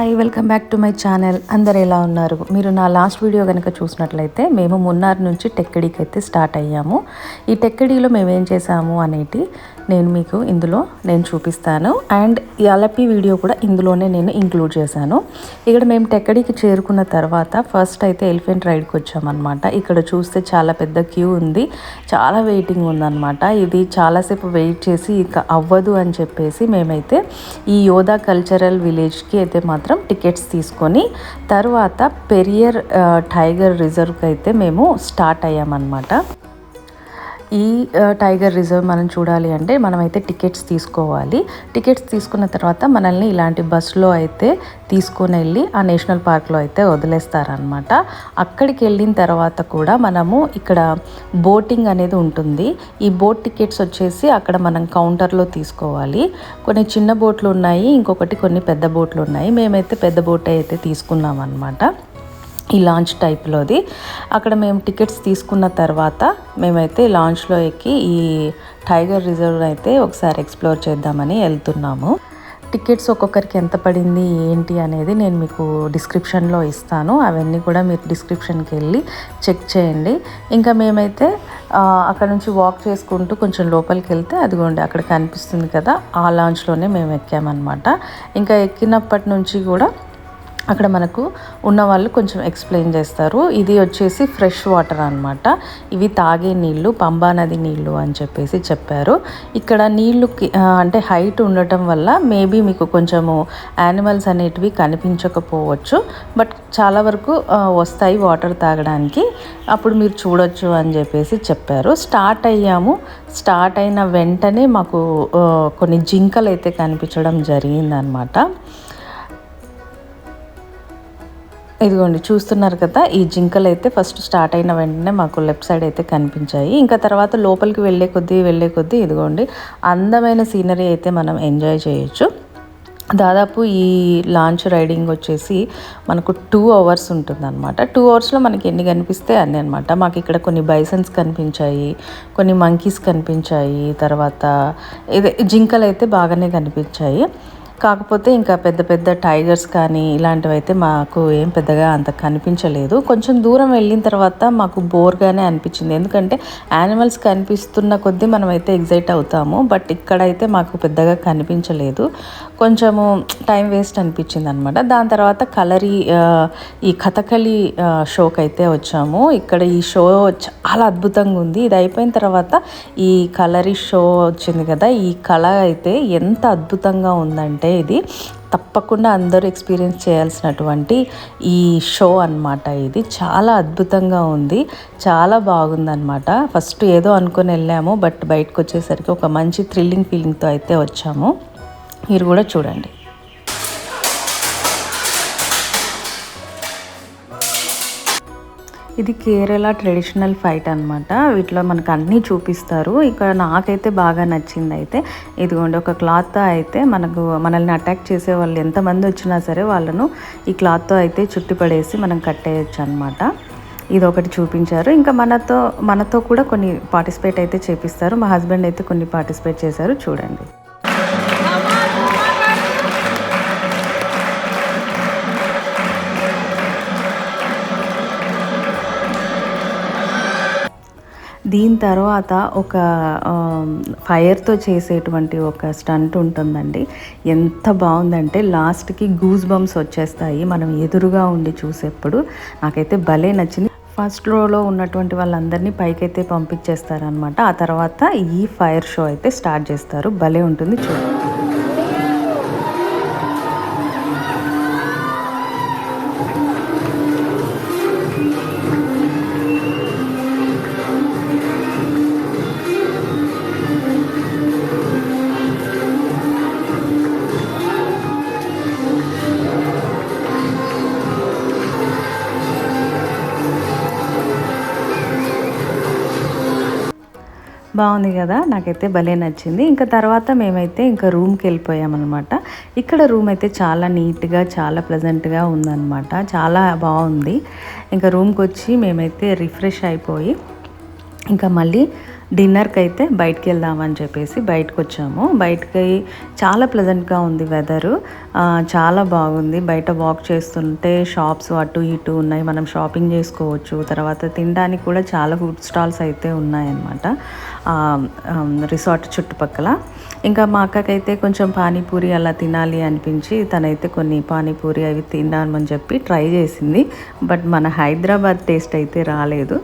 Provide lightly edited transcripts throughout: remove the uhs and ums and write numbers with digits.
Hi, welcome back to my channel. అందరు ఎలా ఉన్నారు? మీరు నా లాస్ట్ వీడియో కనుక చూసినట్లయితే మేము మున్నార్ నుంచి టెక్కడికి అయితే స్టార్ట్ అయ్యాము. ఈ టెక్కడిలో మేము ఏం చేసాము అనేటి నేను మీకు ఇందులో చూపిస్తాను. అండ్ ఈ అలపి వీడియో కూడా ఇందులోనే నేను ఇంక్లూడ్ చేశాను. ఇక్కడ మేము టెక్కడికి చేరుకున్న తర్వాత ఫస్ట్ అయితే ఎలిఫెంట్ రైడ్కి వచ్చామన్నమాట. ఇక్కడ చూస్తే చాలా పెద్ద క్యూ ఉంది, చాలా వెయిటింగ్ ఉందన్నమాట. ఇది చాలాసేపు వెయిట్ చేసి ఇక అవ్వదు అని చెప్పేసి మేమైతే ఈ యోధా కల్చరల్ విలేజ్కి అయితే మాత్రం టికెట్స్ తీసుకొని తర్వాత పెరియర్ టైగర్ రిజర్వ్కి అయితే మేము స్టార్ట్ అయ్యామన్నమాట. ఈ టైగర్ రిజర్వ్ మనం చూడాలి అంటే మనమైతే టికెట్స్ తీసుకోవాలి. టికెట్స్ తీసుకున్న తర్వాత మనల్ని ఇలాంటి బస్సులో అయితే తీసుకొని వెళ్ళి ఆ నేషనల్ పార్క్లో అయితే వదిలేస్తారనమాట. అక్కడికి వెళ్ళిన తర్వాత కూడా మనము ఇక్కడ బోటింగ్ అనేది ఉంటుంది. ఈ బోట్ టికెట్స్ వచ్చేసి అక్కడ మనం కౌంటర్లో తీసుకోవాలి. కొన్ని చిన్న బోట్లు ఉన్నాయి, ఇంకొకటి కొన్ని పెద్ద బోట్లు ఉన్నాయి. మేమైతే పెద్ద బోట్ అయితే తీసుకున్నాం అనమాట, ఈ లాంచ్ టైప్లోది. అక్కడ మేము టికెట్స్ తీసుకున్న తర్వాత మేమైతే లాంచ్లో ఎక్కి ఈ టైగర్ రిజర్వ్ అయితే ఒకసారి ఎక్స్ప్లోర్ చేద్దామని వెళ్తున్నాము. టికెట్స్ ఒక్కొక్కరికి ఎంత పడింది ఏంటి అనేది నేను మీకు డిస్క్రిప్షన్లో ఇస్తాను. అవన్నీ కూడా మీరు డిస్క్రిప్షన్కి వెళ్ళి చెక్ చేయండి. ఇంకా మేమైతే అక్కడ నుంచి వాక్ చేసుకుంటూ కొంచెం లోపలికి వెళ్తే అదిగోండి అక్కడ కనిపిస్తుంది కదా, ఆ లాంచ్లోనే మేము ఎక్కామన్నమాట. ఇంకా ఎక్కినప్పటి నుంచి కూడా అక్కడ మనకు ఉన్న వాళ్ళు కొంచెం ఎక్స్ప్లెయిన్ చేస్తారు. ఇది వచ్చేసి ఫ్రెష్ వాటర్ అనమాట, ఇవి తాగే నీళ్ళు, పంబా నది నీళ్ళు అని చెప్పేసి చెప్పారు. ఇక్కడ నీళ్ళు అంటే హైట్ ఉండటం వల్ల మేబీ మీకు కొంచెము యానిమల్స్ అనేటివి కనిపించకపోవచ్చు, బట్ చాలా వరకు వస్తాయి వాటర్ తాగడానికి, అప్పుడు మీరు చూడొచ్చు అని చెప్పేసి చెప్పారు. స్టార్ట్ అయ్యాము. స్టార్ట్ అయిన వెంటనే మాకు కొన్ని జింకలు అయితే కనిపించడం జరిగిందనమాట. ఇదిగోండి చూస్తున్నారు కదా, ఈ జింకలు అయితే ఫస్ట్ స్టార్ట్ అయిన వెంటనే మాకు లెఫ్ట్ సైడ్ అయితే కనిపించాయి. ఇంకా తర్వాత లోపలికి వెళ్ళే కొద్దీ ఇదిగోండి అందమైన సీనరీ అయితే మనం ఎంజాయ్ చేయొచ్చు. దాదాపు ఈ లాంచ్ రైడింగ్ వచ్చేసి మనకు 2 hours ఉంటుందన్నమాట. 2 hours మనకి ఎన్ని కనిపిస్తే అన్నీ అనమాట. మాకు ఇక్కడ కొన్ని బైసన్స్ కనిపించాయి, కొన్ని మంకీస్ కనిపించాయి, తర్వాత ఇదే జింకలు అయితే బాగానే కనిపించాయి. కాకపోతే ఇంకా పెద్ద పెద్ద టైగర్స్ కానీ ఇలాంటివి అయితే మాకు ఏం పెద్దగా అంత కనిపించలేదు. కొంచెం దూరం వెళ్ళిన తర్వాత మాకు బోర్గానే అనిపించింది, ఎందుకంటే యానిమల్స్ కనిపిస్తున్న కొద్దీ మనమైతే ఎగ్జైట్ అవుతాము, బట్ ఇక్కడైతే మాకు పెద్దగా కనిపించలేదు. కొంచెము టైం వేస్ట్ అనిపించింది అనమాట. దాని తర్వాత ఈ కథకళి షోకి అయితే వచ్చాము. ఇక్కడ ఈ షో చాలా అద్భుతంగా ఉంది. ఇది అయిపోయిన తర్వాత ఈ కలరీ షో వచ్చింది కదా, ఈ కళ అయితే ఎంత అద్భుతంగా ఉందంటే ఇది తప్పకుండా అందరూ ఎక్స్పీరియన్స్ చేయాల్సినటువంటి ఈ షో అన్నమాట. ఇది చాలా అద్భుతంగా ఉంది, చాలా బాగుందన్నమాట. ఫస్ట్ ఏదో అనుకొని వెళ్ళాము, బట్ బయటకు వచ్చేసరికి ఒక మంచి థ్రిల్లింగ్ ఫీలింగ్తో అయితే వచ్చాము. మీరు కూడా చూడండి. ఇది కేరళ ట్రెడిషనల్ ఫైట్ అనమాట. వీటిలో మనకు అన్నీ చూపిస్తారు. ఇక్కడ నాకైతే బాగా నచ్చింది అయితే ఇదిగోండి, ఒక క్లాత్తో అయితే మనల్ని అటాక్ చేసే వాళ్ళు ఎంతమంది వచ్చినా సరే వాళ్ళను ఈ క్లాత్తో అయితే చుట్టిపడేసి మనం కట్టేయచ్చు అనమాట. ఇది ఒకటి చూపించారు. ఇంకా మనతో కూడా కొన్ని పార్టిసిపేట్ అయితే చేపిస్తారు. మా హస్బెండ్ అయితే కొన్ని పార్టిసిపేట్ చేశారు, చూడండి. దీని తర్వాత ఒక ఫైర్తో చేసేటువంటి ఒక స్టంట్ ఉంటుందండి. ఎంత బాగుందంటే లాస్ట్కి గూస్ బంప్స్ వచ్చేస్తాయి మనం ఎదురుగా ఉండి చూసేప్పుడు. నాకైతే భలే నచ్చింది. ఫస్ట్ రోలో ఉన్నటువంటి వాళ్ళందరినీ పైకైతే పంపించేస్తారనమాట. ఆ తర్వాత ఈ ఫైర్ షో అయితే స్టార్ట్ చేస్తారు. భలే ఉంటుంది, చూడండి. బాగుంది కదా, నాకైతే భలే నచ్చింది. ఇంకా తర్వాత మేమైతే ఇంకా రూమ్కి వెళ్ళిపోయామన్నమాట. ఇక్కడ రూమ్ అయితే చాలా నీట్గా, చాలా ప్లెజెంట్గా ఉందన్నమాట, చాలా బాగుంది. ఇంకా రూమ్కి వచ్చి మేమైతే రిఫ్రెష్ అయిపోయి ఇంకా మళ్ళీ డిన్నర్కి అయితే బయటికి వెళ్దామని చెప్పేసి బయటకు వచ్చాము. బయటకి చాలా ప్లెజెంట్గా ఉంది వెదరు, చాలా బాగుంది. బయట వాక్ చేస్తుంటే షాప్స్ అటు ఇటు ఉన్నాయి, మనం షాపింగ్ చేసుకోవచ్చు. తర్వాత తినడానికి కూడా చాలా ఫుడ్ స్టాల్స్ అయితే ఉన్నాయన్నమాట రిసార్ట్ చుట్టుపక్కల. ఇంకా మా అక్కకైతే కొంచెం పానీపూరి అలా తినాలి అనిపించి తనైతే కొన్ని పానీపూరి అవి తిందామని చెప్పి ట్రై చేసింది. బట్ మన హైదరాబాద్ టేస్ట్ అయితే రాలేదు,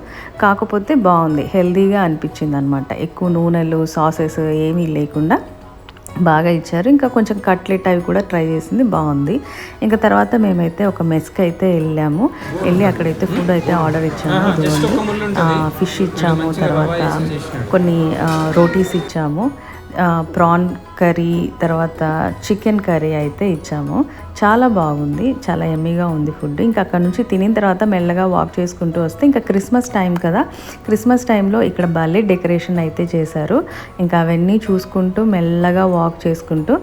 కాకపోతే బాగుంది, హెల్తీగా అనిపించింది అనమాట. ఎక్కువ నూనెలు సాసెస్ ఏమీ లేకుండా బాగా ఇచ్చారు. ఇంకా కొంచెం కట్లెట్ అవి కూడా ట్రై చేసింది, బాగుంది. ఇంకా తర్వాత మేమైతే ఒక మెస్కి అయితే వెళ్ళి అక్కడైతే ఫుడ్ అయితే ఆర్డర్ ఇచ్చాము. ఇదిగోండి ఫిష్ ఇచ్చాము, తర్వాత కొన్ని రోటీస్ ఇచ్చాము, ప్రాన్ కర్రీ, తర్వాత చికెన్ కర్రీ అయితే ఇచ్చాము. చాలా బాగుంది, చాలా యమ్మీగా ఉంది ఫుడ్. ఇంకా అక్కడ నుంచి తినిన తర్వాత మెల్లగా వాక్ చేసుకుంటూ వస్తే ఇంకా క్రిస్మస్ టైం కదా, క్రిస్మస్ టైంలో ఇక్కడ భలే డెకరేషన్ అయితే చేశారు. ఇంకా అవన్నీ చూసుకుంటూ మెల్లగా వాక్ చేసుకుంటూ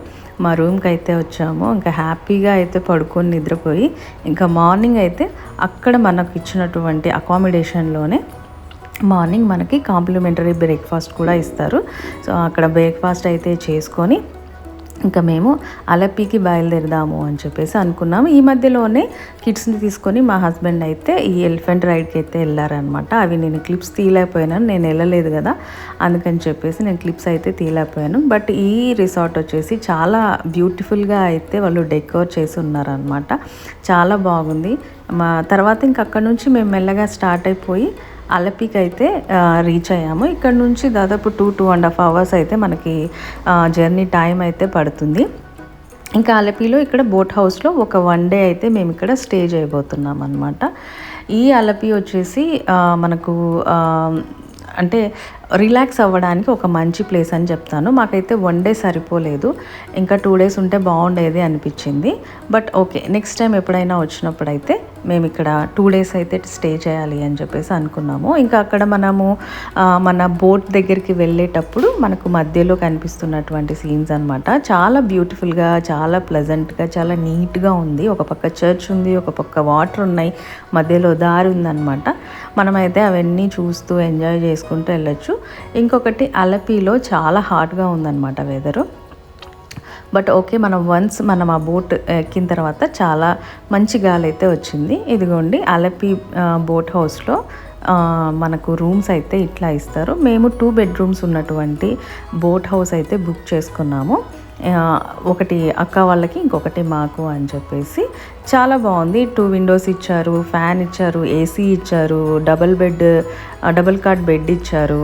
మా రూమ్కి అయితే వచ్చాము. ఇంకా హ్యాపీగా అయితే పడుకొని నిద్రపోయి ఇంకా మార్నింగ్ అయితే అక్కడ మనకు ఇచ్చినటువంటి అకామిడేషన్లోనే మార్నింగ్ మనకి కాంప్లిమెంటరీ బ్రేక్ఫాస్ట్ కూడా ఇస్తారు. సో అక్కడ బ్రేక్ఫాస్ట్ అయితే చేసుకొని ఇంకా మేము అలపీకి బయలుదేరదాము అని చెప్పేసి అనుకున్నాము. ఈ మధ్యలోనే కిడ్స్ని తీసుకొని మా హస్బెండ్ అయితే ఈ ఎలిఫెంట్ రైడ్కి అయితే వెళ్ళారనమాట. అవి నేను క్లిప్స్ తీయలేకపోయాను, నేను వెళ్ళలేదు కదా, అందుకని చెప్పేసి నేను క్లిప్స్ అయితే తీయలేకపోయాను. బట్ ఈ రిసార్ట్ వచ్చేసి చాలా బ్యూటిఫుల్గా అయితే వాళ్ళు డెకోర్ చేసి ఉన్నారనమాట, చాలా బాగుంది. మా తర్వాత ఇంక అక్కడ నుంచి మేము మెల్లగా స్టార్ట్ అయిపోయి అలపీకి అయితే రీచ్ అయ్యాము. ఇక్కడ నుంచి దాదాపు 2.5 hours అయితే మనకి జర్నీ టైం అయితే పడుతుంది. ఇంకా అలపీలో ఇక్కడ బోట్ హౌస్లో ఒక 1 day అయితే మేము ఇక్కడ స్టే చేయబోతున్నాం అనమాట. ఈ అలపీ వచ్చేసి మనకు అంటే రిలాక్స్ అవ్వడానికి ఒక మంచి ప్లేస్ అని చెప్తాను. మాకైతే 1 day సరిపోలేదు, ఇంకా 2 days ఉంటే బాగుండేది అనిపించింది. బట్ ఓకే, నెక్స్ట్ టైం ఎప్పుడైనా వచ్చినప్పుడు అయితే మేము ఇక్కడ 2 days అయితే స్టే చేయాలి అని చెప్పేసి అనుకున్నాము. ఇంకా అక్కడ మనము మన బోట్ దగ్గరికి వెళ్ళేటప్పుడు మనకు మధ్యలో కనిపిస్తున్నటువంటి సీన్స్ అనమాట, చాలా బ్యూటిఫుల్గా, చాలా ప్లెజెంట్గా, చాలా నీట్గా ఉంది. ఒక పక్క చర్చ్ ఉంది, ఒక పక్క వాటర్ ఉన్నాయి, మధ్యలో దారి ఉందన్నమాట. మనమైతే అవన్నీ చూస్తూ ఎంజాయ్ చేసుకుంటూ వెళ్ళొచ్చు. ఇంకొకటి అలపీలో చాలా హాట్గా ఉందన్నమాట వెదరు. బట్ ఓకే, మనం ఆ బోట్ ఎక్కిన తర్వాత చాలా మంచి గాలి అయితే వచ్చింది. ఇదిగోండి అలపీ బోట్ హౌస్లో మనకు రూమ్స్ అయితే ఇట్లా ఇస్తారు. మేము 2 bedrooms ఉన్నటువంటి బోట్ హౌస్ అయితే బుక్ చేసుకున్నాము. ఒకటి అక్క వాళ్ళకి, ఇంకొకటి మాకు అని చెప్పేసి. చాలా బాగుంది. 2 windows ఇచ్చారు, ఫ్యాన్ ఇచ్చారు, ఏసీ ఇచ్చారు, డబుల్ కాట్ బెడ్ ఇచ్చారు.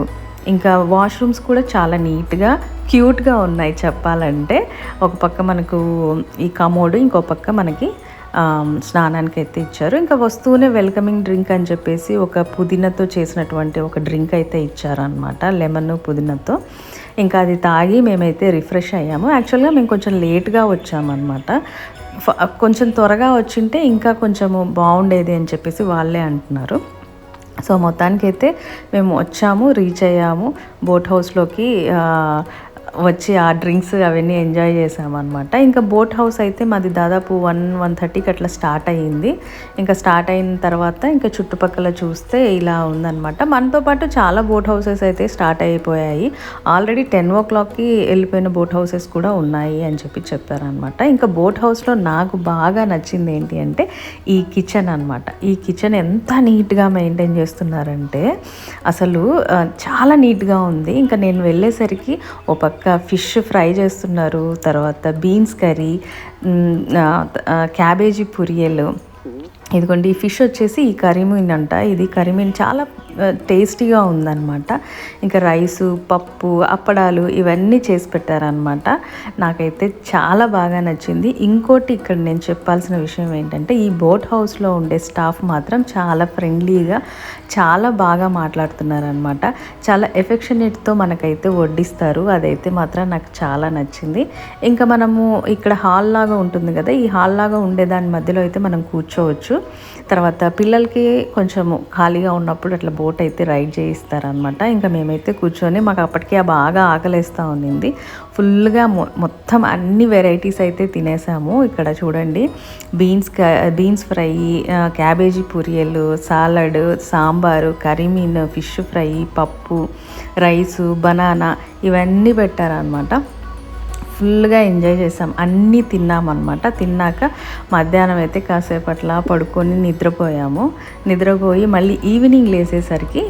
ఇంకా వాష్రూమ్స్ కూడా చాలా నీట్గా క్యూట్గా ఉన్నాయి చెప్పాలంటే. ఒక పక్క మనకు ఈ కమోడ్, ఇంకో పక్క మనకి స్నానానికి అయితే ఇచ్చారు. ఇంకా వస్తూనే వెల్కమింగ్ డ్రింక్ అని చెప్పేసి ఒక పుదీనాతో చేసినటువంటి ఒక డ్రింక్ అయితే ఇచ్చారనమాట, లెమన్ పుదీనాతో. ఇంకా అది తాగి మేమైతే రిఫ్రెష్ అయ్యాము. యాక్చువల్గా మేము కొంచెం లేట్గా వచ్చామన్నమాట, కొంచెం త్వరగా వచ్చింటే ఇంకా కొంచెము బాగుండేది అని చెప్పేసి వాళ్ళే అంటున్నారు. సో మొత్తానికైతే మేము వచ్చాము, రీచ్ అయ్యాము బోట్ హౌస్లోకి. వచ్చి ఆ డ్రింక్స్ అవన్నీ ఎంజాయ్ చేసామన్నమాట. ఇంకా బోట్ హౌస్ అయితే మాది దాదాపు 1:30కి అట్లా స్టార్ట్ అయ్యింది. ఇంకా స్టార్ట్ అయిన తర్వాత ఇంకా చుట్టుపక్కల చూస్తే ఇలా ఉందన్నమాట. మనతో పాటు చాలా బోట్ హౌసెస్ అయితే స్టార్ట్ అయిపోయాయి. ఆల్రెడీ 10 o'clockకి వెళ్ళిపోయిన బోట్ హౌసెస్ కూడా ఉన్నాయి అని చెప్పారనమాట. ఇంకా బోట్ హౌస్లో నాకు బాగా నచ్చింది ఏంటి అంటే ఈ కిచెన్ అనమాట. ఈ కిచెన్ ఎంత నీట్గా మెయింటైన్ చేస్తున్నారంటే అసలు చాలా నీట్గా ఉంది. ఇంకా నేను వెళ్ళేసరికి ఓ పక్క ఫిష్ ఫ్రై చేస్తున్నారు, తర్వాత బీన్స్ కర్రీ, క్యాబేజీ పురియలు. ఇదిగోండి ఈ ఫిష్ వచ్చేసి ఈ కరిమీన్ అంట, ఇది కరిమీన్ చాలా టేస్టీగా ఉందన్నమాట. ఇంకా రైసు, పప్పు, అప్పడాలు ఇవన్నీ చేసి పెట్టారనమాట. నాకైతే చాలా బాగా నచ్చింది. ఇంకోటి ఇక్కడ నేను చెప్పాల్సిన విషయం ఏంటంటే ఈ బోట్ హౌస్లో ఉండే స్టాఫ్ మాత్రం చాలా ఫ్రెండ్లీగా, చాలా బాగా మాట్లాడుతున్నారనమాట. చాలా ఎఫెక్షనేట్తో మనకైతే వడ్డిస్తారు, అదైతే మాత్రం నాకు చాలా నచ్చింది. ఇంకా మనము ఇక్కడ హాల్ లాగా ఉంటుంది కదా, ఈ హాల్ లాగా ఉండేదాని మధ్యలో అయితే మనం కూర్చోవచ్చు. తర్వాత పిల్లలకి కొంచెము ఖాళీగా ఉన్నప్పుడు అట్లా బోట్ అయితే రైడ్ చేయిస్తారనమాట. ఇంకా మేమైతే కూర్చొని, మాకు అప్పటికే బాగా ఆకలేస్తూ ఉండింది, ఫుల్గా మొత్తం అన్ని వెరైటీస్ అయితే తినేసాము. ఇక్కడ చూడండి బీన్స్ ఫ్రై, క్యాబేజీ పురియలు, సాలడ్, సాంబారు, కర్రీ మీన్, ఫిష్ ఫ్రై, పప్పు, రైసు, బనానా ఇవన్నీ పెట్టారనమాట. ఫుల్గా ఎంజాయ్ చేసాం, అన్నీ తిన్నామన్నమాట. తిన్నాక మధ్యాహ్నం అయితే కాసేపు అట్లా పడుకొని నిద్రపోయి మళ్ళీ ఈవినింగ్ లేసేసరికి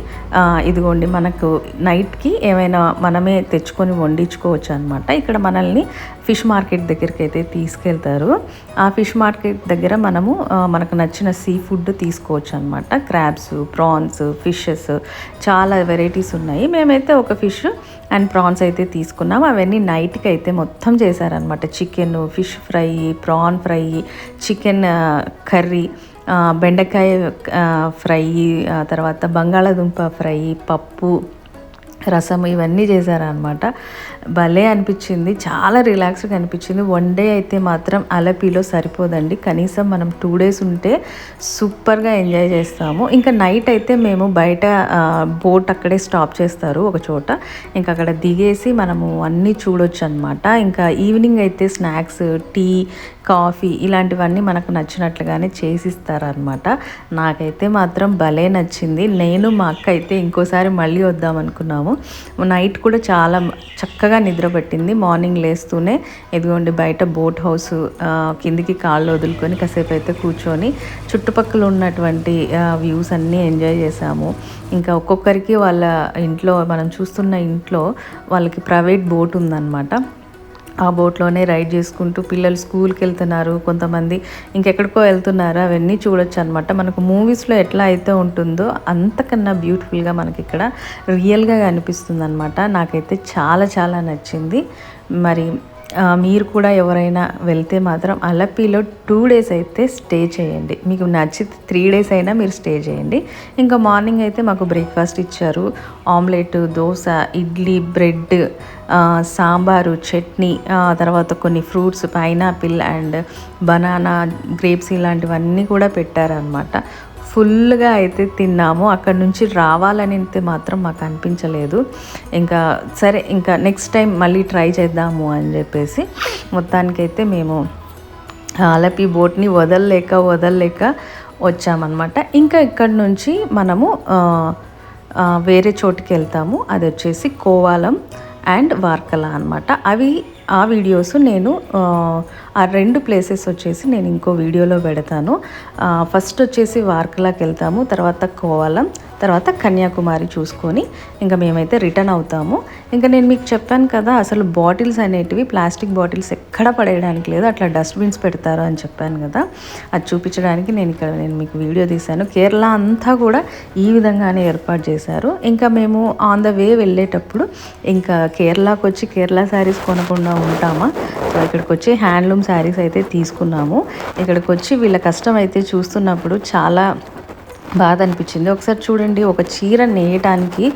ఇదిగోండి మనకు నైట్కి ఏమైనా మనమే తెచ్చుకొని వండించుకోవచ్చు అనమాట. ఇక్కడ మనల్ని ఫిష్ మార్కెట్ దగ్గరికి అయితే తీసుకెళ్తారు. ఆ ఫిష్ మార్కెట్ దగ్గర మనకు నచ్చిన సీ ఫుడ్ తీసుకోవచ్చు అనమాట. క్రాబ్స్, ప్రాన్స్, ఫిషెస్ చాలా వెరైటీస్ ఉన్నాయి. మేమైతే ఒక ఫిష్ అండ్ ప్రాన్స్ అయితే తీసుకున్నాం. అవన్నీ నైట్కి అయితే మొత్తం చేశారనమాట. Chicken, fish fry, prawn fry, chicken curry, బెండకాయ ఫ్రై, తర్వాత బంగాళాదుంప ఫ్రై, పప్పు, రసం ఇవన్నీ చేశారనమాట. భలే అనిపించింది, చాలా రిలాక్స్గా అనిపించింది. 1 డే అయితే మాత్రం అలపిలో సరిపోదండి, కనీసం మనం 2 days ఉంటే సూపర్గా ఎంజాయ్ చేస్తాము. ఇంకా నైట్ అయితే మేము బయట బోట్ అక్కడే స్టాప్ చేస్తారు ఒక చోట, ఇంకా అక్కడ దిగేసి మనము అన్నీ చూడొచ్చు అనమాట. ఇంకా ఈవినింగ్ అయితే స్నాక్స్, టీ, కాఫీ ఇలాంటివన్నీ మనకు నచ్చినట్లుగానే చేసిస్తారనమాట. నాకైతే మాత్రం భలే నచ్చింది. నేను మా అక్క అయితే ఇంకోసారి మళ్ళీ వద్దాం అనుకున్నాము. నైట్ కూడా చాలా చక్కగా నిద్ర పట్టింది. మార్నింగ్ లేస్తూనే ఇదిగోండి బయట బోట్ హౌస్ కిందికి కాళ్ళు వదులుకొని కాసేపు అయితే కూర్చొని చుట్టుపక్కల ఉన్నటువంటి వ్యూస్ అన్నీ ఎంజాయ్ చేసాము. ఇంకా ఒక్కొక్కరికి వాళ్ళ ఇంట్లో, మనం చూస్తున్న ఇంట్లో వాళ్ళకి ప్రైవేట్ బోట్ ఉందన్నమాట. ఆ బోట్లోనే రైడ్ చేసుకుంటూ పిల్లలు స్కూల్కి వెళ్తున్నారు, కొంతమంది ఇంకెక్కడికో వెళ్తున్నారు, అవన్నీ చూడొచ్చు అనమాట. మనకు మూవీస్లో ఎట్లా అయితే ఉంటుందో అంతకన్నా బ్యూటిఫుల్గా మనకి ఇక్కడ రియల్గా అనిపిస్తుంది అనమాట. నాకైతే చాలా చాలా నచ్చింది. మరి మీరు కూడా ఎవరైనా వెళ్తే మాత్రం అలపిలో 2 days అయితే స్టే చేయండి. మీకు నచ్చితే 3 days అయినా మీరు స్టే చేయండి. ఇంకా మార్నింగ్ అయితే మాకు బ్రేక్ఫాస్ట్ ఇచ్చారు. ఆమ్లెట్, దోశ, ఇడ్లీ, బ్రెడ్, సాంబారు, చట్నీ, తర్వాత కొన్ని fruits, pineapple and banana, grapes ఇలాంటివన్నీ కూడా పెట్టారనమాట. ఫుల్గా అయితే తిన్నాము. అక్కడ నుంచి రావాలని అయితే మాత్రం మాకు అనిపించలేదు. ఇంకా సరే, ఇంకా నెక్స్ట్ టైం మళ్ళీ ట్రై చేద్దాము అని చెప్పేసి మొత్తానికైతే మేము అలపి బోట్ని వదలలేక వచ్చామన్నమాట. ఇంకా ఇక్కడ నుంచి మనము వేరే చోటుకి వెళ్తాము. అది వచ్చేసి కోవాలం అండ్ వార్కలా అనమాట. ఆ వీడియోస్ నేను ఆ 2 ప్లేసెస్ వచ్చేసి నేను ఇంకో వీడియోలో పెడతాను. ఫస్ట్ వచ్చేసి వార్కలాకి వెళ్తాము, తర్వాత కోవాలం, తర్వాత కన్యాకుమారి చూసుకొని ఇంకా మేమైతే రిటర్న్ అవుతాము. ఇంకా నేను మీకు చెప్పాను కదా, అసలు బాటిల్స్ అనేటివి, ప్లాస్టిక్ బాటిల్స్ ఎక్కడ పడేయడానికి లేదు, అట్లా డస్ట్బిన్స్ పెడతారు అని చెప్పాను కదా, అది చూపించడానికి నేను మీకు వీడియో తీశాను. కేరళ అంతా కూడా ఈ విధంగానే ఏర్పాటు చేశారు. ఇంకా మేము ఆన్ ద వే వెళ్ళేటప్పుడు ఇంకా కేరళకు వచ్చి కేరళ శారీస్ కొనకుండా ఉంటామా, సో ఇక్కడికి వచ్చి హ్యాండ్లూమ్ శారీస్ అయితే తీసుకున్నాము. ఇక్కడికి వచ్చి వీళ్ళ కష్టం అయితే చూస్తున్నప్పుడు చాలా బాధ అనిపించింది. ఒకసారి చూడండి, ఒక చీర నేయటానికి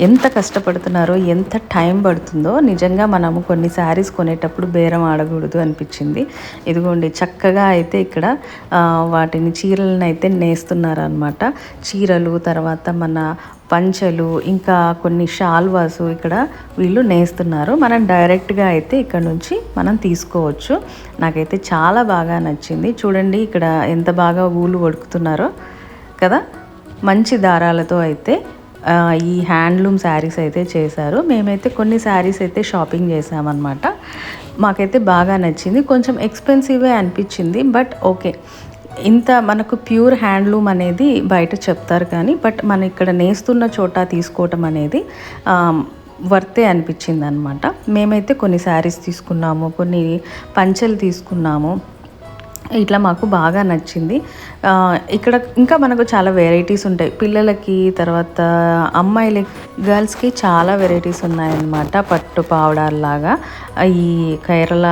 ఎంత కష్టపడుతున్నారో, ఎంత టైం పడుతుందో. నిజంగా మనము కొన్ని శారీస్ కొనేటప్పుడు బేరం ఆడకూడదు అనిపించింది. ఇదిగోండి చక్కగా అయితే ఇక్కడ వాటిని చీరలను అయితే నేస్తున్నారనమాట. చీరలు, తర్వాత మన పంచలు, ఇంకా కొన్ని షాల్వాసు ఇక్కడ వీళ్ళు నేస్తున్నారు. మనం డైరెక్ట్గా అయితే ఇక్కడ నుంచి మనం తీసుకోవచ్చు. నాకైతే చాలా బాగా నచ్చింది. చూడండి ఇక్కడ ఎంత బాగా ఊలు వడుకుతున్నారో కదా, మంచి దారాలతో అయితే ఈ హ్యాండ్లూమ్ శారీస్ అయితే చేశారు. మేమైతే కొన్ని శారీస్ అయితే షాపింగ్ చేసామన్నమాట. మాకైతే బాగా నచ్చింది. కొంచెం ఎక్స్పెన్సివే అనిపించింది, బట్ ఓకే. ఇంత మనకు ప్యూర్ హ్యాండ్లూమ్ అనేది బయట చెప్తారు కానీ, బట్ మనం ఇక్కడ నేస్తున్న చోట తీసుకోవటం అనేది వర్తే అనిపించింది అనమాట. మేమైతే కొన్ని శారీస్ తీసుకున్నాము, కొన్ని పంచెలు తీసుకున్నాము. ఇట్లా మాకు బాగా నచ్చింది. ఇక్కడ ఇంకా మనకు చాలా వెరైటీస్ ఉంటాయి పిల్లలకి, తర్వాత అమ్మాయిలకి, గర్ల్స్కి చాలా వెరైటీస్ ఉన్నాయన్నమాట. పట్టు పావడాల్లాగా ఈ కేరళ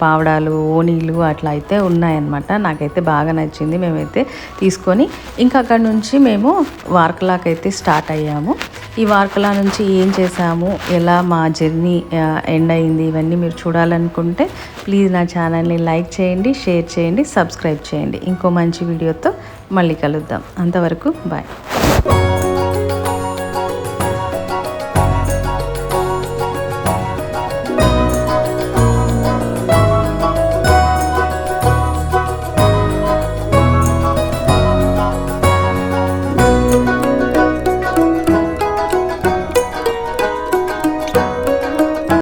పావడాలు, ఓనీలు అట్లా అయితే ఉన్నాయన్నమాట. నాకైతే బాగా నచ్చింది. మేమైతే తీసుకొని ఇంకా అక్కడ నుంచి మేము వార్కలాకి అయితే స్టార్ట్ అయ్యాము. ఈ వార్కలా నుంచి ఏం చేసాము, ఎలా మా జర్నీ ఎండ్ అయింది, ఇవన్నీ మీరు చూడాలనుకుంటే ప్లీజ్ నా ఛానల్ని లైక్ చేయండి, షేర్ చేయండి, సబ్స్క్రైబ్ చేయండి. ఇంకో మంచి వీడియోతో మళ్ళీ కలుద్దాం. అంతవరకు బాయ్.